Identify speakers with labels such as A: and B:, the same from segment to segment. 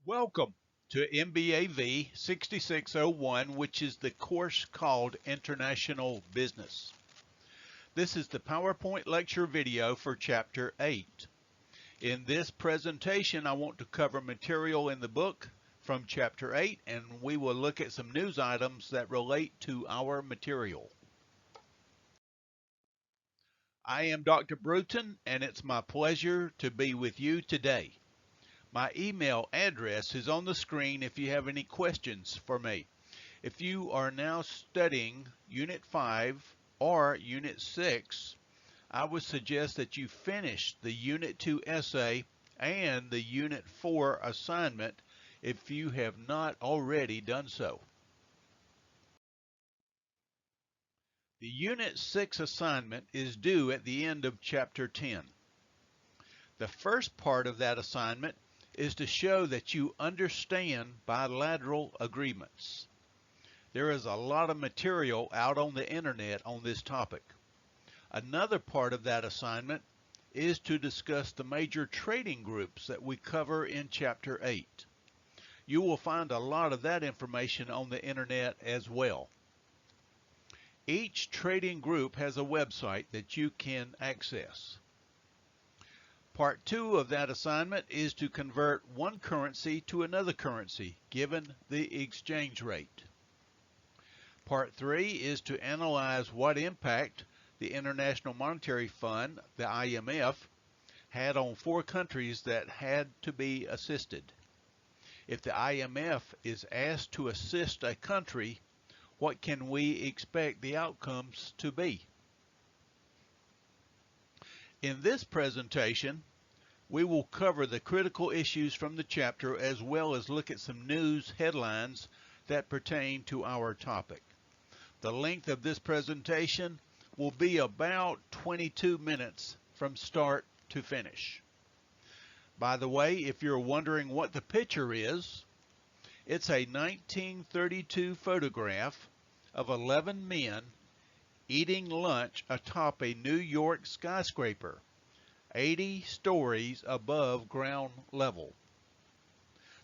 A: Welcome to MBAV 6601, which is the course called International Business. This is the PowerPoint lecture video for Chapter 8. In this presentation, I want to cover material in the book from Chapter 8, and we will look at some news items that relate to our material. I am Dr. Bruton, and it's my pleasure to be with you today. My email address is on the screen if you have any questions for me. If you are now studying Unit 5 or Unit 6, I would suggest that you finish the Unit 2 essay and the Unit 4 assignment if you have not already done so. The Unit 6 assignment is due at the end of Chapter 10. The first part of that assignment is to show that you understand bilateral agreements. There is a lot of material out on the internet on this topic. Another part of that assignment is to discuss the major trading groups that we cover in Chapter 8. You will find a lot of that information on the internet as well. Each trading group has a website that you can access. Part 2 of that assignment is to convert one currency to another currency, given the exchange rate. Part 3 is to analyze what impact the International Monetary Fund, the IMF, had on 4 countries that had to be assisted. If the IMF is asked to assist a country, what can we expect the outcomes to be? In this presentation, we will cover the critical issues from the chapter as well as look at some news headlines that pertain to our topic. The length of this presentation will be about 22 minutes from start to finish. By the way, if you're wondering what the picture is, it's a 1932 photograph of 11 men eating lunch atop a New York skyscraper, 80 stories above ground level.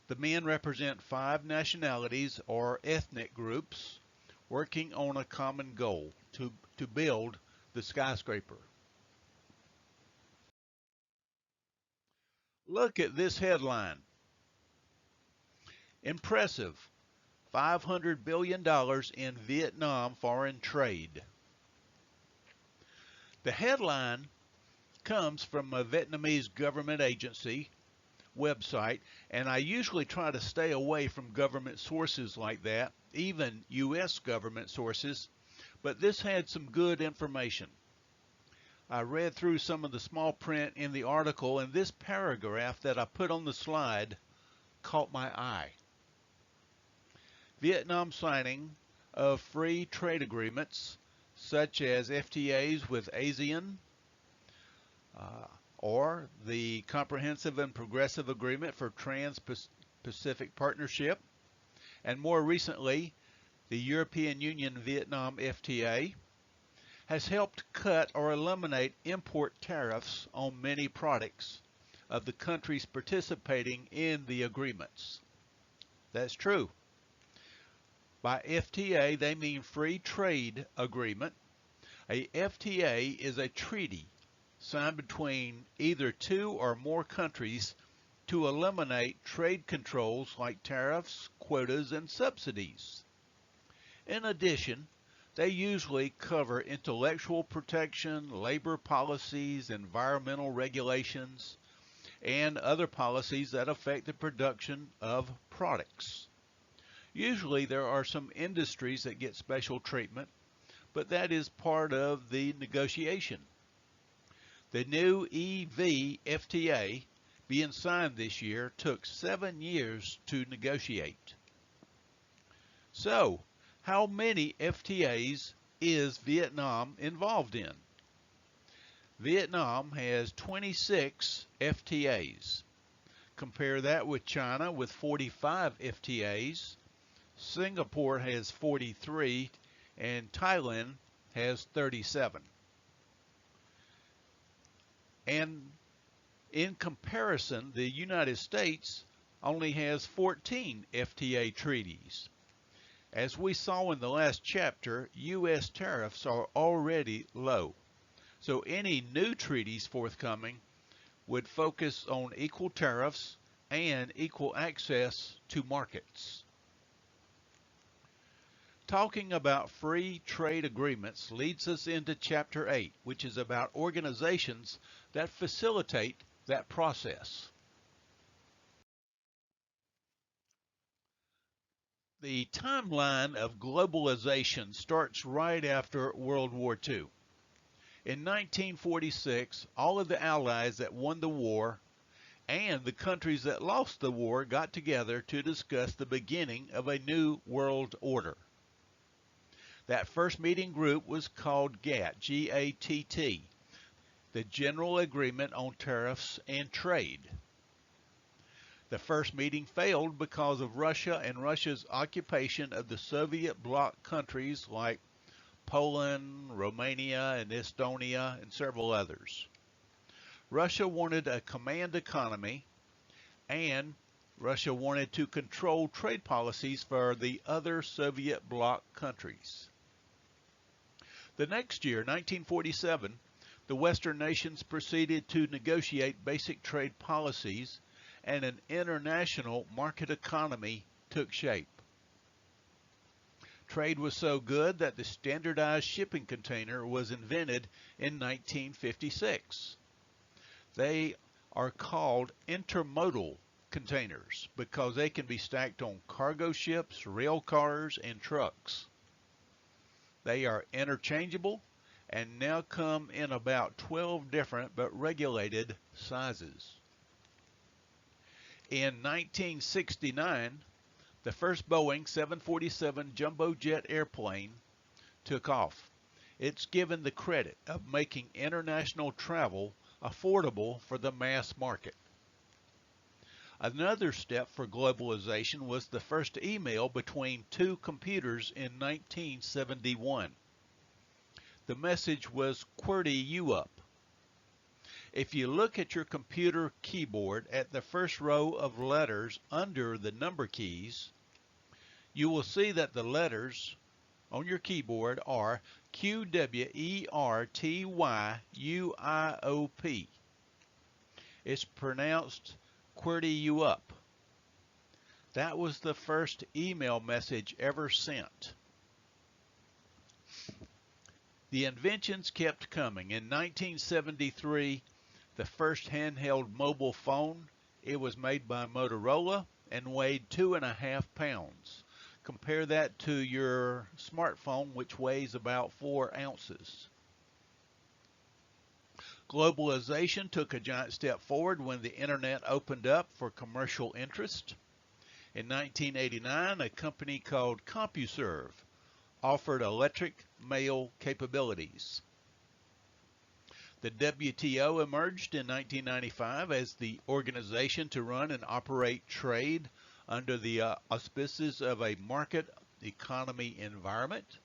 A: The men represent 5 nationalities or ethnic groups working on a common goal to build the skyscraper. Look at this headline. Impressive. $500 billion in Vietnam foreign trade. The headline comes from a Vietnamese government agency website, and I usually try to stay away from government sources like that, even U.S. government sources, but this had some good information. I read through some of the small print in the article, and this paragraph that I put on the slide caught my eye. Vietnam signing of free trade agreements such as FTAs with ASEAN, or the Comprehensive and Progressive Agreement for Trans-Pacific Partnership, and more recently, the European Union-Vietnam FTA, has helped cut or eliminate import tariffs on many products of the countries participating in the agreements. That's true. By FTA, they mean Free Trade Agreement. A FTA is a treaty signed between either 2 or more countries to eliminate trade controls like tariffs, quotas, and subsidies. In addition, they usually cover intellectual protection, labor policies, environmental regulations, and other policies that affect the production of products. Usually there are some industries that get special treatment, but that is part of the negotiation. The new EV FTA being signed this year took 7 years to negotiate. So, how many FTAs is Vietnam involved in? Vietnam has 26 FTAs. Compare that with China with 45 FTAs. Singapore has 43, and Thailand has 37. And in comparison, the United States only has 14 FTA treaties. As we saw in the last chapter, U.S. tariffs are already low, so any new treaties forthcoming would focus on equal tariffs and equal access to markets. Talking about free trade agreements leads us into Chapter 8, which is about organizations that facilitate that process. The timeline of globalization starts right after World War II. In 1946, all of the allies that won the war and the countries that lost the war got together to discuss the beginning of a new world order. That first meeting group was called GATT, G-A-T-T, the General Agreement on Tariffs and Trade. The first meeting failed because of Russia and Russia's occupation of the Soviet bloc countries like Poland, Romania, and Estonia, and several others. Russia wanted a command economy, and Russia wanted to control trade policies for the other Soviet bloc countries. The next year, 1947, the Western nations proceeded to negotiate basic trade policies, and an international market economy took shape. Trade was so good that the standardized shipping container was invented in 1956. They are called intermodal containers because they can be stacked on cargo ships, rail cars, and trucks. They are interchangeable and now come in about 12 different but regulated sizes. In 1969, the first Boeing 747 jumbo jet airplane took off. It's given the credit of making international travel affordable for the mass market. Another step for globalization was the first email between two computers in 1971. The message was QWERTY you up. If you look at your computer keyboard at the first row of letters under the number keys, you will see that the letters on your keyboard are QWERTYUIOP. It's pronounced QWERTY you up. That was the first email message ever sent. The inventions kept coming. In 1973, the first handheld mobile phone, it was made by Motorola and weighed 2.5 pounds. Compare that to your smartphone, which weighs about 4 ounces. Globalization took a giant step forward when the internet opened up for commercial interest. In 1989, a company called CompuServe offered electric mail capabilities. The WTO emerged in 1995 as the organization to run and operate trade under the auspices of a market economy environment.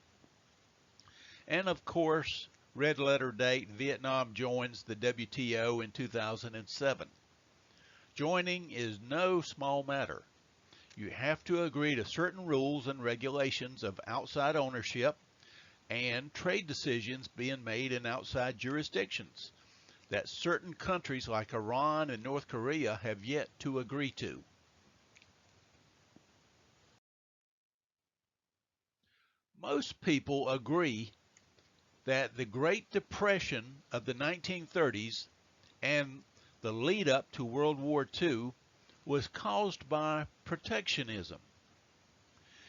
A: And of course, red letter date, Vietnam joins the WTO in 2007. Joining is no small matter. You have to agree to certain rules and regulations of outside ownership and trade decisions being made in outside jurisdictions that certain countries like Iran and North Korea have yet to agree to. Most people agree that the Great Depression of the 1930s and the lead up to World War II was caused by protectionism.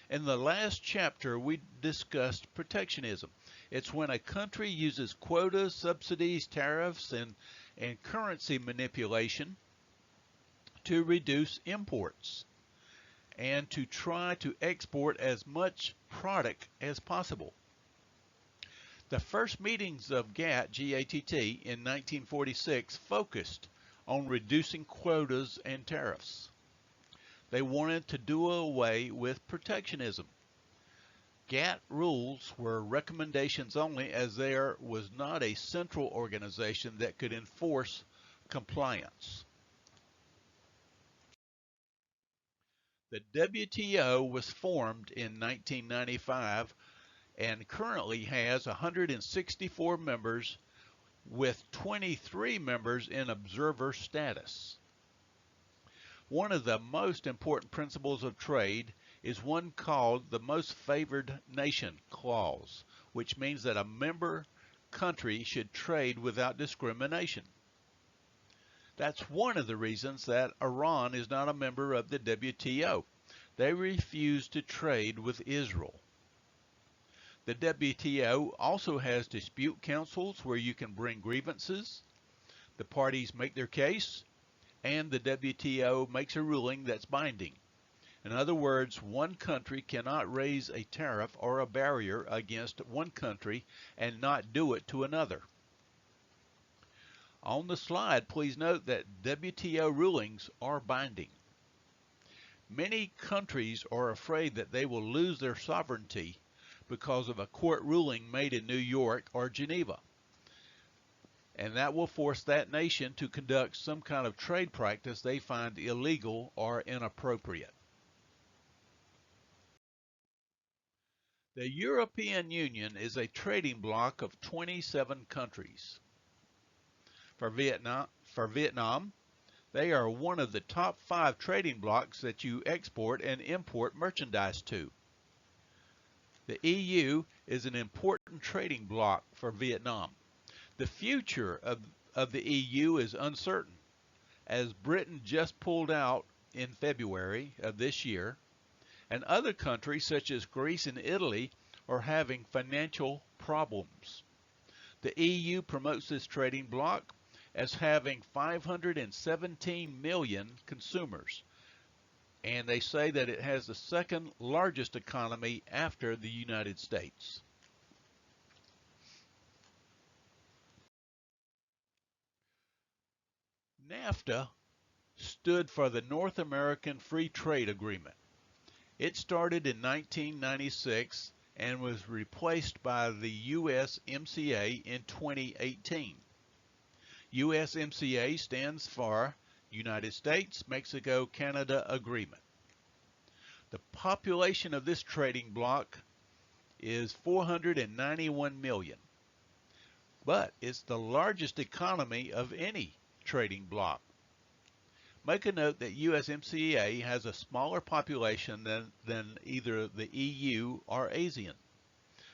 A: In the last chapter, we discussed protectionism. It's when a country uses quotas, subsidies, tariffs, and currency manipulation to reduce imports and to try to export as much product as possible. The first meetings of GATT, G-A-T-T, in 1946 focused on reducing quotas and tariffs. They wanted to do away with protectionism. GATT rules were recommendations only, as there was not a central organization that could enforce compliance. The WTO was formed in 1995 and currently has 164 members with 23 members in observer status. One of the most important principles of trade is one called the Most Favored Nation Clause, which means that a member country should trade without discrimination. That's one of the reasons that Iran is not a member of the WTO. They refuse to trade with Israel. The WTO also has dispute councils where you can bring grievances. The parties make their case, and the WTO makes a ruling that's binding. In other words, one country cannot raise a tariff or a barrier against one country and not do it to another. On the slide, please note that WTO rulings are binding. Many countries are afraid that they will lose their sovereignty because of a court ruling made in New York or Geneva, and that will force that nation to conduct some kind of trade practice they find illegal or inappropriate. The European Union is a trading bloc of 27 countries. For Vietnam, they are one of the top 5 trading blocs that you export and import merchandise to. The EU is an important trading bloc for Vietnam. The future of the EU is uncertain, as Britain just pulled out in February of this year, and other countries such as Greece and Italy are having financial problems. The EU promotes this trading bloc as having 517 million consumers, and they say that it has the second largest economy after the United States. NAFTA stood for the North American Free Trade Agreement. It started in 1996 and was replaced by the USMCA in 2018. USMCA stands for United States, Mexico, Canada Agreement. The population of this trading bloc is 491 million, but it's the largest economy of any trading bloc. Make a note that USMCA has a smaller population than either the EU or ASEAN.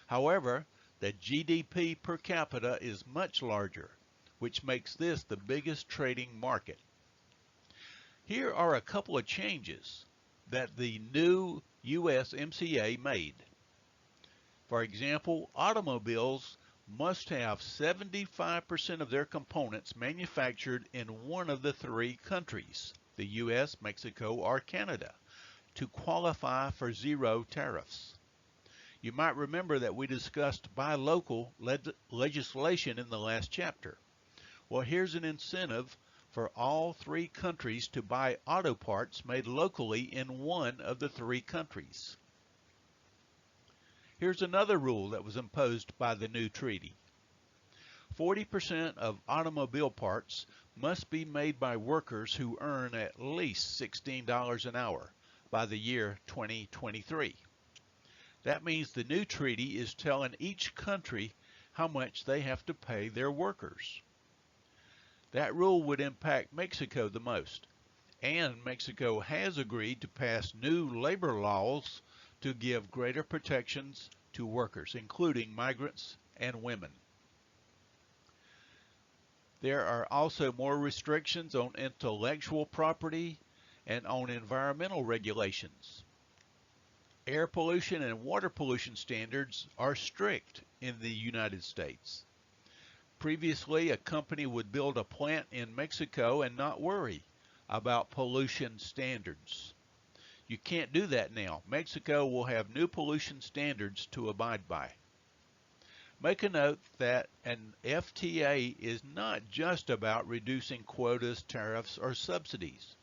A: However, the GDP per capita is much larger, which makes this the biggest trading market. Here are a couple of changes that the new USMCA made. For example, automobiles must have 75% of their components manufactured in one of the 3 countries, the US, Mexico, or Canada, to qualify for zero tariffs. You might remember that we discussed buy local legislation in the last chapter. Well, here's an incentive for all 3 countries to buy auto parts made locally in one of the 3 countries. Here's another rule that was imposed by the new treaty. 40% of automobile parts must be made by workers who earn at least $16 an hour by the year 2023. That means the new treaty is telling each country how much they have to pay their workers. That rule would impact Mexico the most, and Mexico has agreed to pass new labor laws to give greater protections to workers, including migrants and women. There are also more restrictions on intellectual property and on environmental regulations. Air pollution and water pollution standards are strict in the United States. Previously, a company would build a plant in Mexico and not worry about pollution standards. You can't do that now. Mexico will have new pollution standards to abide by. Make a note that an FTA is not just about reducing quotas, tariffs, or subsidies,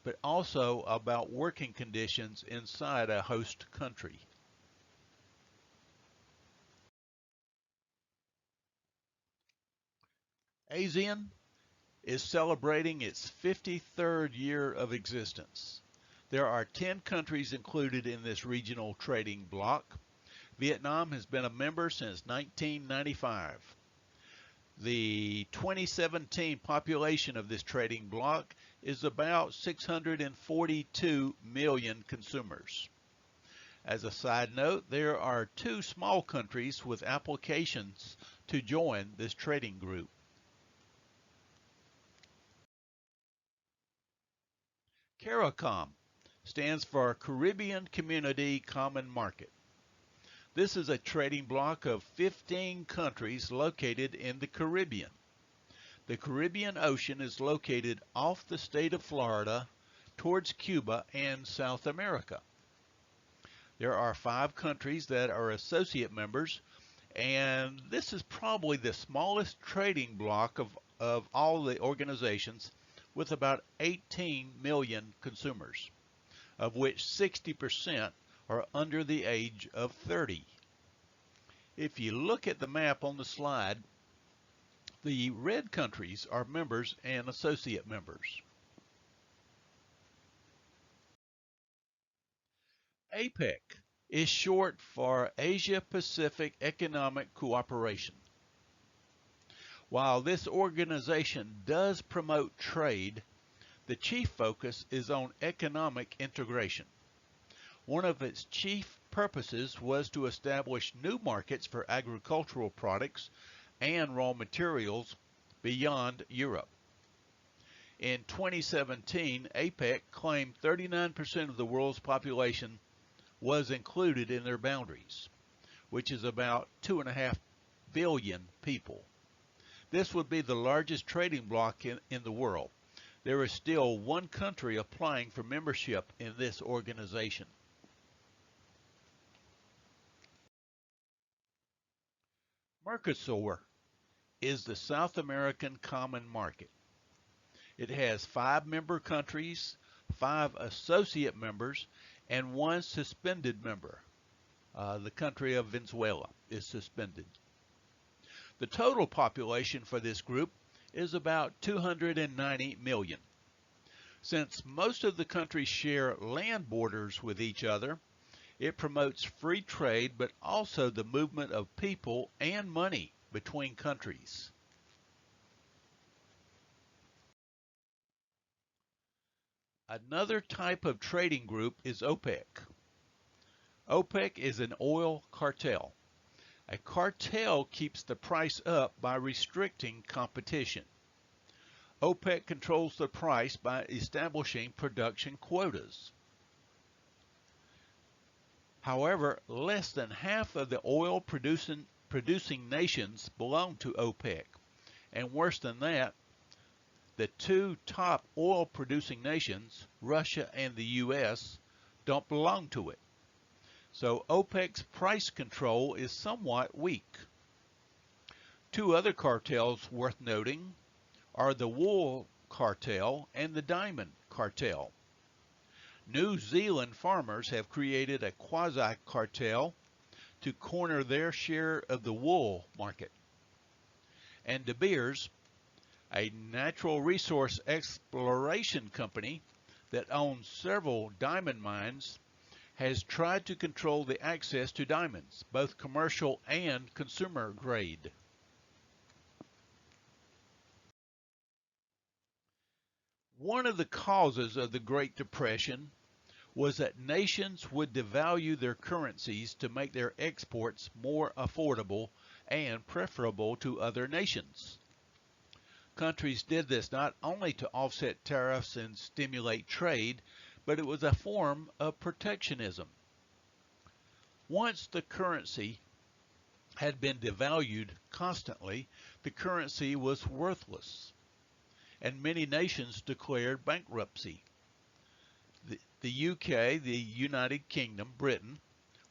A: but also about working conditions inside a host country. ASEAN is celebrating its 53rd year of existence. There are 10 countries included in this regional trading bloc. Vietnam has been a member since 1995. The 2017 population of this trading bloc is about 642 million consumers. As a side note, there are 2 small countries with applications to join this trading group. CARICOM stands for Caribbean Community Common Market. This is a trading bloc of 15 countries located in the Caribbean. The Caribbean Ocean is located off the state of Florida towards Cuba and South America. There are 5 countries that are associate members, and this is probably the smallest trading bloc of all the organizations, with about 18 million consumers, of which 60% are under the age of 30. If you look at the map on the slide, the red countries are members and associate members. APEC is short for Asia-Pacific Economic Cooperation. While this organization does promote trade, the chief focus is on economic integration. One of its chief purposes was to establish new markets for agricultural products and raw materials beyond Europe. In 2017, APEC claimed 39% of the world's population was included in their boundaries, which is about 2.5 billion people. This would be the largest trading bloc in the world. There is still 1 country applying for membership in this organization. Mercosur is the South American Common Market. It has 5 member countries, 5 associate members, and 1 suspended member. The country of Venezuela is suspended. The total population for this group is about 290 million. Since most of the countries share land borders with each other, it promotes free trade, but also the movement of people and money between countries. Another type of trading group is OPEC. OPEC is an oil cartel. A cartel keeps the price up by restricting competition. OPEC controls the price by establishing production quotas. However, less than half of the oil producing nations belong to OPEC, and worse than that, the 2 top oil producing nations, Russia and the US, don't belong to it. So OPEC's price control is somewhat weak. 2 other cartels worth noting are the wool cartel and the diamond cartel. New Zealand farmers have created a quasi-cartel to corner their share of the wool market. And De Beers, a natural resource exploration company that owns several diamond mines, has tried to control the access to diamonds, both commercial and consumer grade. One of the causes of the Great Depression was that nations would devalue their currencies to make their exports more affordable and preferable to other nations. Countries did this not only to offset tariffs and stimulate trade, but it was a form of protectionism. Once the currency had been devalued constantly, the currency was worthless, and many nations declared bankruptcy. The UK, the United Kingdom, Britain,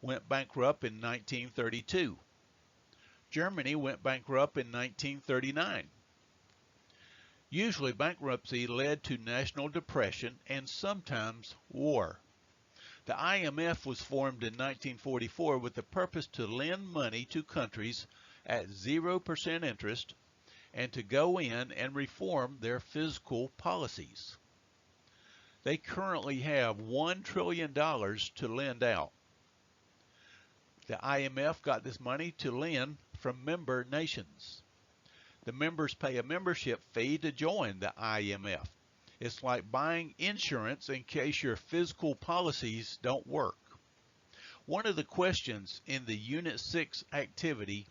A: went bankrupt in 1932. Germany went bankrupt in 1939. Usually bankruptcy led to national depression and sometimes war. The IMF was formed in 1944 with the purpose to lend money to countries at 0% interest and to go in and reform their fiscal policies. They currently have $1 trillion to lend out. The IMF got this money to lend from member nations. The members pay a membership fee to join the IMF. It's like buying insurance in case your fiscal policies don't work. One of the questions in the Unit 6 activity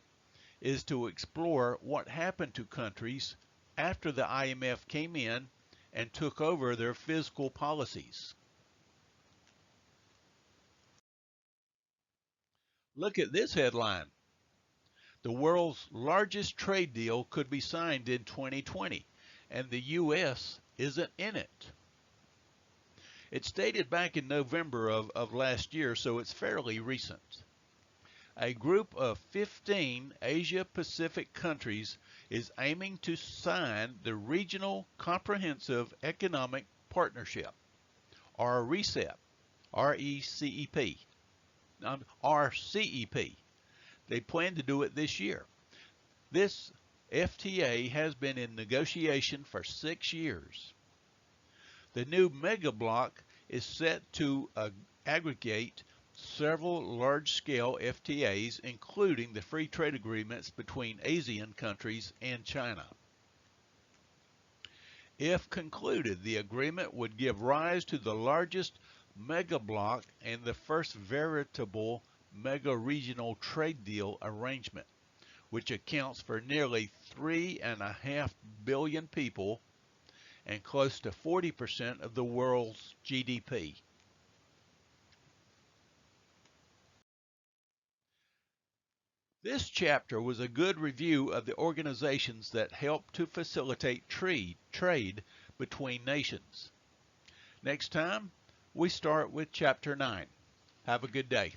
A: is to explore what happened to countries after the IMF came in and took over their fiscal policies. Look at this headline. The world's largest trade deal could be signed in 2020, and the U.S. isn't in it. It's dated back in November of last year, so it's fairly recent. A group of 15 Asia-Pacific countries is aiming to sign the Regional Comprehensive Economic Partnership, or RCEP, R-E-C-E-P, RCEP. They plan to do it this year. This FTA has been in negotiation for 6 years. The new mega bloc is set to aggregate several large-scale FTAs, including the free trade agreements between ASEAN countries and China. If concluded, the agreement would give rise to the largest mega bloc and the first veritable mega regional trade deal arrangement, which accounts for nearly 3.5 billion people and close to 40% of the world's GDP. This chapter was a good review of the organizations that help to facilitate trade between nations. Next time, we start with Chapter 9. Have a good day.